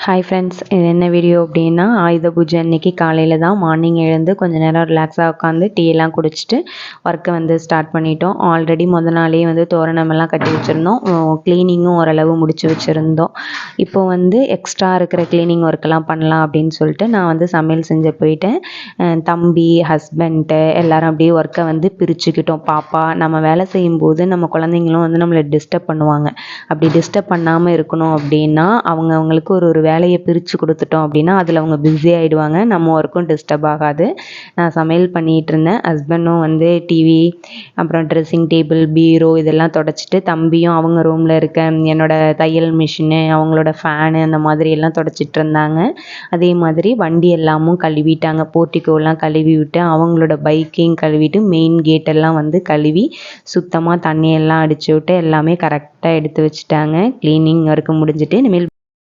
Hi friends, இது என்ன video அப்படின்னா, ஆயுத பூஜை அன்னைக்கு காலையில் தான் மார்னிங் எழுந்து கொஞ்சம் நேரம் ரிலாக்ஸாக உட்காந்து டீ எல்லாம் குடிச்சிட்டு ஒர்க்கை ஸ்டார்ட் பண்ணிட்டோம். ஆல்ரெடி நாளே தோரணமெல்லாம் கட்டி வச்சுருந்தோம். க்ளீனிங்கும் ஓரளவு முடிச்சு வச்சுருந்தோம். இப்போ எக்ஸ்ட்ரா இருக்கிற க்ளீனிங் ஒர்க்கெல்லாம் பண்ணலாம் அப்படின்னு சொல்லிட்டு நான் சமையல் செஞ்சு போயிட்டேன். தம்பி, ஹஸ்பண்ட்டு எல்லாரும் அப்படியே ஒர்க்கை பிரிச்சுக்கிட்டோம். பாப்பா நம்ம வேலை செய்யும்போது நம்ம குழந்தைங்களும் நம்மளை டிஸ்டர்ப் பண்ணுவாங்க. அப்படி டிஸ்டர்ப் பண்ணாமல் இருக்கணும் அப்படின்னா அவங்களுக்கு ஒரு வேலையை பிரித்து கொடுத்துட்டோம் அப்படின்னா அதில் அவங்க பிஸி ஆகிடுவாங்க. நம்ம ஒர்க்கும் டிஸ்டர்ப் ஆகாது. நான் சமையல் பண்ணிகிட்டு இருந்தேன். ஹஸ்பண்டும் டிவி, அப்புறம் ட்ரெஸ்ஸிங் டேபிள், பீரோ இதெல்லாம் தொடச்சிட்டு, தம்பியும் அவங்க ரூமில் இருக்க என்னோடய தையல் மிஷினு, அவங்களோட ஃபேனு அந்த மாதிரி எல்லாம் தொடச்சிட்டு இருந்தாங்க. அதே மாதிரி வண்டி எல்லாமும் கழுவிட்டாங்க. போர்ட்டிகோலாம் கழுவி விட்டு அவங்களோட பைக்கையும் கழுவிட்டு மெயின் கேட்டெல்லாம் கழுவி சுத்தமாக தண்ணியெல்லாம் அடித்து விட்டு எல்லாமே கரெக்டாக எடுத்து வச்சுட்டாங்க. க்ளீனிங் ஒர்க்கு முடிஞ்சுட்டு இனிமேல்